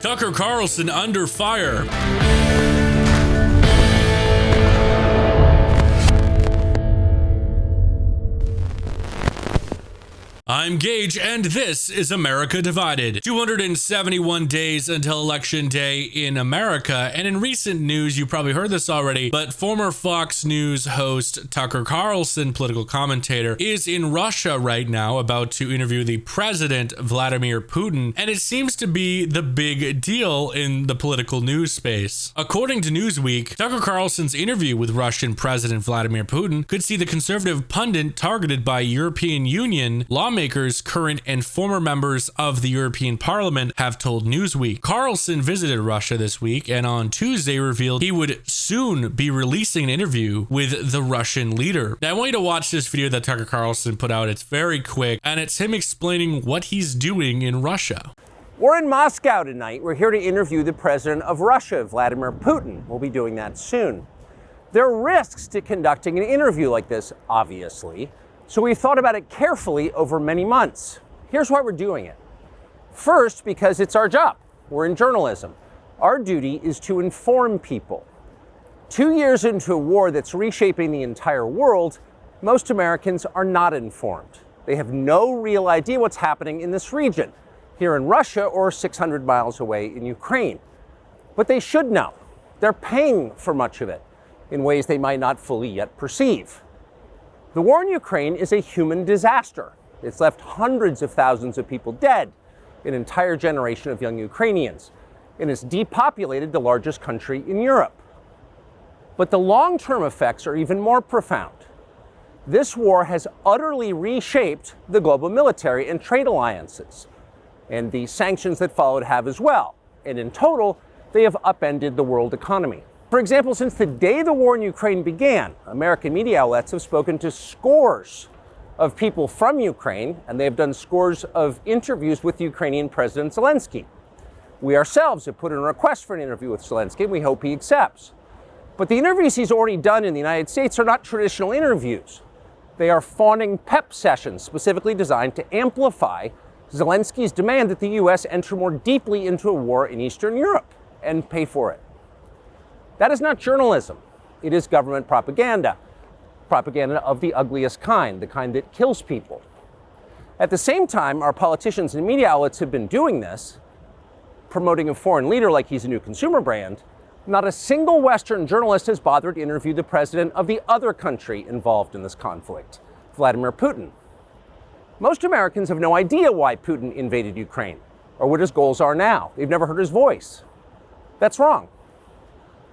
Tucker Carlson under fire. I'm Gage, and this is America Divided. 271 days until Election Day in America, and in recent news, you probably heard this already, but former Fox News host Tucker Carlson, political commentator, is in Russia right now about to interview the president, Vladimir Putin, and it seems to be the big deal in the political news space. According to Newsweek, Tucker Carlson's interview with Russian President Vladimir Putin could see the conservative pundit targeted by European Union lawmakers, current and former members of the European Parliament, have told Newsweek. Carlson visited Russia this week and on Tuesday revealed he would soon be releasing an interview with the Russian leader. Now, I want you to watch this video that Tucker Carlson put out. It's very quick, and it's him explaining what he's doing in Russia. We're in Moscow tonight. We're here to interview the president of Russia, Vladimir Putin. We'll be doing that soon. There are risks to conducting an interview like this, obviously. So we thought about it carefully over many months. Here's why we're doing it. First, because it's our job. We're in journalism. Our duty is to inform people. 2 years into a war that's reshaping the entire world, most Americans are not informed. They have no real idea what's happening in this region, here in Russia or 600 miles away in Ukraine. But they should know. They're paying for much of it in ways they might not fully yet perceive. The war in Ukraine is a human disaster. It's left hundreds of thousands of people dead, an entire generation of young Ukrainians, and it's depopulated the largest country in Europe. But the long-term effects are even more profound. This war has utterly reshaped the global military and trade alliances, and the sanctions that followed have as well. And in total, they have upended the world economy. For example, since the day the war in Ukraine began, American media outlets have spoken to scores of people from Ukraine, and they've done scores of interviews with Ukrainian President Zelensky. We ourselves have put in a request for an interview with Zelensky, and we hope he accepts. But the interviews he's already done in the United States are not traditional interviews. They are fawning pep sessions specifically designed to amplify Zelensky's demand that the U.S. enter more deeply into a war in Eastern Europe and pay for it. That is not journalism. It is government propaganda. Propaganda of the ugliest kind, the kind that kills people. At the same time, our politicians and media outlets have been doing this, promoting a foreign leader like he's a new consumer brand. Not a single Western journalist has bothered to interview the president of the other country involved in this conflict, Vladimir Putin. Most Americans have no idea why Putin invaded Ukraine or what his goals are now. They've never heard his voice. That's wrong.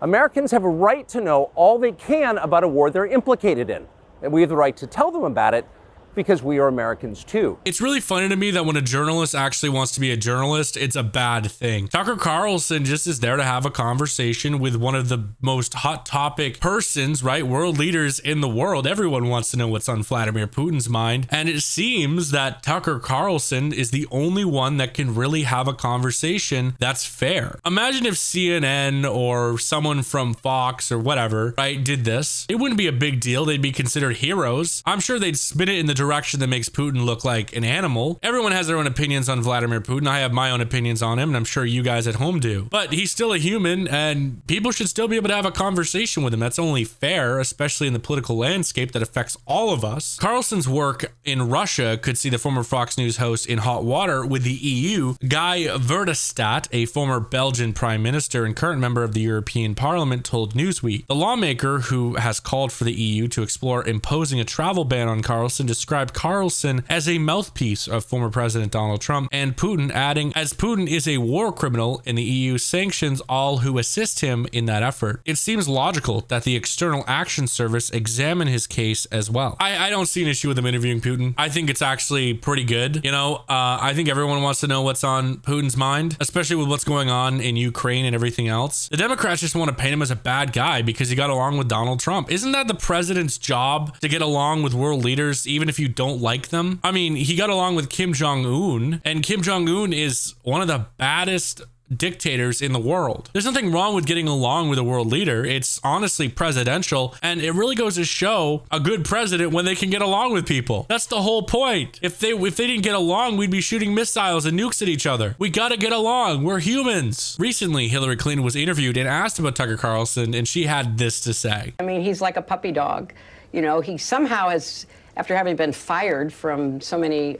Americans have a right to know all they can about a war they're implicated in, and we have the right to tell them about it because we are Americans too. It's really funny to me that when a journalist actually wants to be a journalist, it's a bad thing. Tucker Carlson just is there to have a conversation with one of the most hot topic persons, right? World leaders in the world. Everyone wants to know what's on Vladimir Putin's mind. And it seems that Tucker Carlson is the only one that can really have a conversation that's fair. Imagine if CNN or someone from Fox or whatever, right, did this. It wouldn't be a big deal. They'd be considered heroes. I'm sure they'd spin it in the direction that makes Putin look like an animal. Everyone has their own opinions on Vladimir Putin. I have my own opinions on him, and I'm sure you guys at home do. But he's still a human, and people should still be able to have a conversation with him. That's only fair, especially in the political landscape that affects all of us. Carlson's work in Russia could see the former Fox News host in hot water with the EU. Guy Verhofstadt, a former Belgian prime minister and current member of the European Parliament, told Newsweek. The lawmaker, who has called for the EU to explore imposing a travel ban on Carlson, described Carlson as a mouthpiece of former President Donald Trump and Putin, adding, as Putin is a war criminal and the EU sanctions all who assist him in that effort. It seems logical that the External Action Service examine his case as well. I don't see an issue with him interviewing Putin. I think it's actually pretty good. You know, I think everyone wants to know what's on Putin's mind, especially with what's going on in Ukraine and everything else. The Democrats just want to paint him as a bad guy because he got along with Donald Trump. Isn't that the president's job, to get along with world leaders, even if you don't like them? I mean, he got along with Kim Jong-un, and Kim Jong-un is one of the baddest dictators in the world. There's nothing wrong with getting along with a world leader. It's honestly presidential, and it really goes to show a good president when they can get along with people. That's the whole point. If they didn't get along, we'd be shooting missiles and nukes at each other. We gotta get along. We're humans. Recently, Hillary Clinton was interviewed and asked about Tucker Carlson, and she had this to say. I mean, he's like a puppy dog. You know, he somehow has, after having been fired from so many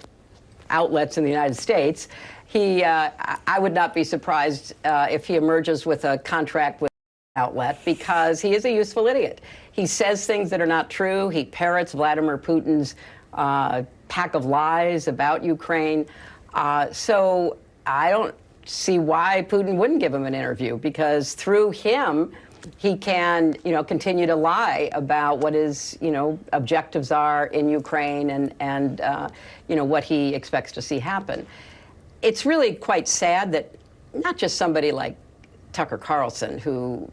outlets in the United States, I would not be surprised if he emerges with a contract with an outlet, because he is a useful idiot. He says things that are not true. He parrots Vladimir Putin's pack of lies about Ukraine. So I don't see why Putin wouldn't give him an interview, because through him, he can, continue to lie about what his, objectives are in Ukraine and what he expects to see happen. It's really quite sad that not just somebody like Tucker Carlson, who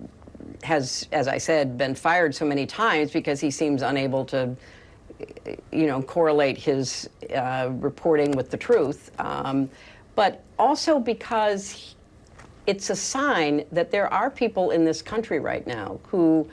has, as I said, been fired so many times because he seems unable to, correlate his reporting with the truth, but also because it's a sign that there are people in this country right now who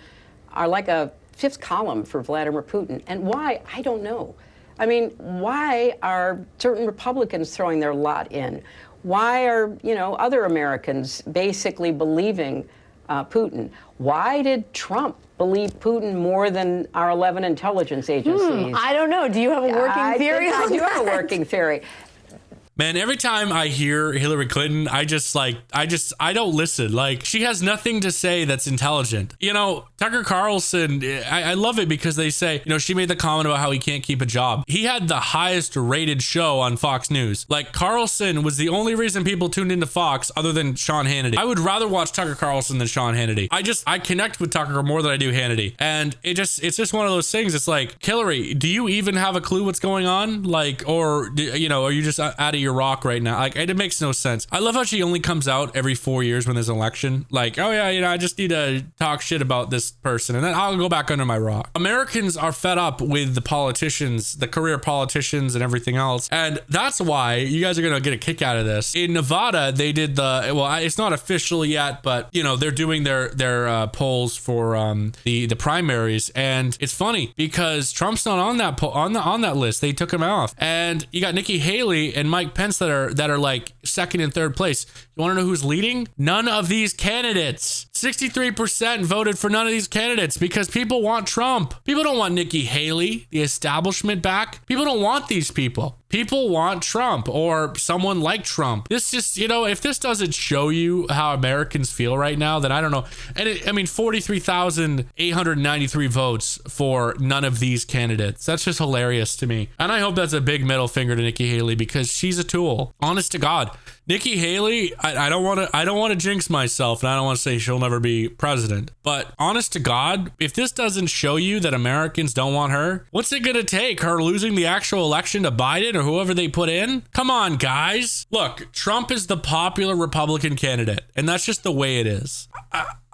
are like a fifth column for Vladimir Putin. And why? I don't know. I mean, why are certain Republicans throwing their lot in? Why are, other Americans basically believing Putin? Why did Trump believe Putin more than our 11 intelligence agencies? I don't know. Do you have a working theory on that? I do have a working theory. Man, every time I hear Hillary Clinton, I don't listen. Like, she has nothing to say that's intelligent. Tucker Carlson, I love it because they say, she made the comment about how he can't keep a job. He had the highest rated show on Fox News. Like, Carlson was the only reason people tuned into Fox other than Sean Hannity. I would rather watch Tucker Carlson than Sean Hannity. I connect with Tucker more than I do Hannity. And it's just one of those things. It's like, Hillary, do you even have a clue what's going on? Like, or, are you just out of your rock right now? Like, it makes no sense. I love how she only comes out every 4 years when there's an election. Like, oh yeah, I just need to talk shit about this person and then I'll go back under my rock. Americans are fed up with the politicians, the career politicians and everything else. And that's why you guys are going to get a kick out of this. In Nevada, they did it's not official yet, but they're doing their polls for the primaries. And it's funny because Trump's not on that on that list. They took him off. And you got Nikki Haley and Mike Pence that are like second and third place. You want to know who's leading? None of these candidates. 63% voted for none of these candidates because people want Trump. People don't want Nikki Haley, the establishment back. People don't want these people. People want Trump or someone like Trump. This just, if this doesn't show you how Americans feel right now, then I don't know. And 43,893 votes for none of these candidates. That's just hilarious to me. And I hope that's a big middle finger to Nikki Haley because she's a tool. Honest to God. Nikki Haley, I don't want to jinx myself and I don't want to say she'll never be president. But honest to God, if this doesn't show you that Americans don't want her, what's it going to take? Her losing the actual election to Biden or whoever they put in? Come on, guys. Look, Trump is the popular Republican candidate, and that's just the way it is.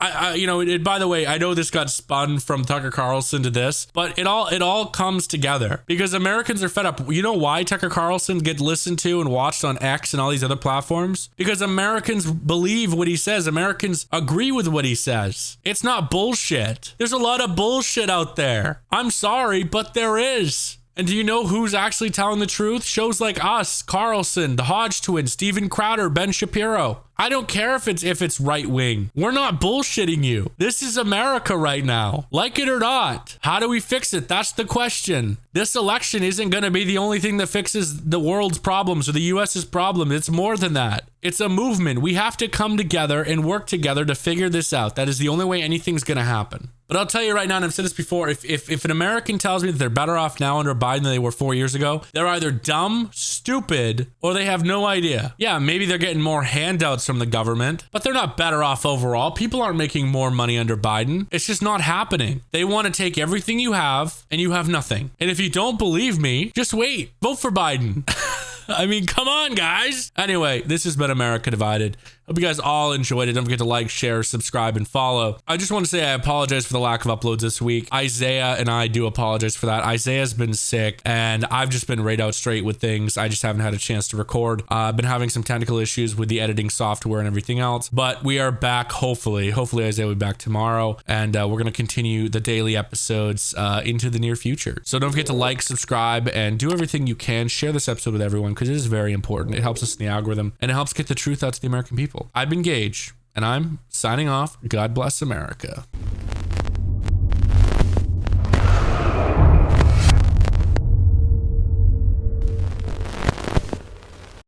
By the way, I know this got spun from Tucker Carlson to this, but it all comes together because Americans are fed up. You know why Tucker Carlson gets listened to and watched on X and all these other platforms? Because Americans believe what he says. Americans agree with what he says. It's not bullshit. There's a lot of bullshit out there. I'm sorry, but there is. And do you know who's actually telling the truth? Shows like us, Carlson, the Hodge twins, Steven Crowder, Ben Shapiro. I don't care if it's right wing. We're not bullshitting you. This is America right now. Like it or not. How do we fix it? That's the question. This election isn't going to be the only thing that fixes the world's problems or the US's problem. It's more than that. It's a movement. We have to come together and work together to figure this out. That is the only way anything's going to happen. But I'll tell you right now, and I've said this before, if an American tells me that they're better off now under Biden than they were 4 years ago, they're either dumb, stupid, or they have no idea. Yeah, maybe they're getting more handouts from the government, but they're not better off overall. People aren't making more money under Biden. It's just not happening. They want to take everything you have, and you have nothing. And if you don't believe me, just wait. Vote for Biden. I mean, come on, guys. Anyway, this has been America Divided. Hope you guys all enjoyed it. Don't forget to like, share, subscribe, and follow. I just want to say I apologize for the lack of uploads this week. Isaiah and I do apologize for that. Isaiah's been sick and I've just been right out straight with things. I just haven't had a chance to record. I've been having some technical issues with the editing software and everything else, but we are back. Hopefully Isaiah will be back tomorrow, and we're going to continue the daily episodes into the near future. So don't forget to like, subscribe, and do everything you can. Share this episode with everyone because it is very important. It helps us in the algorithm and it helps get the truth out to the American people. I've been Gage and I'm signing off. God bless America.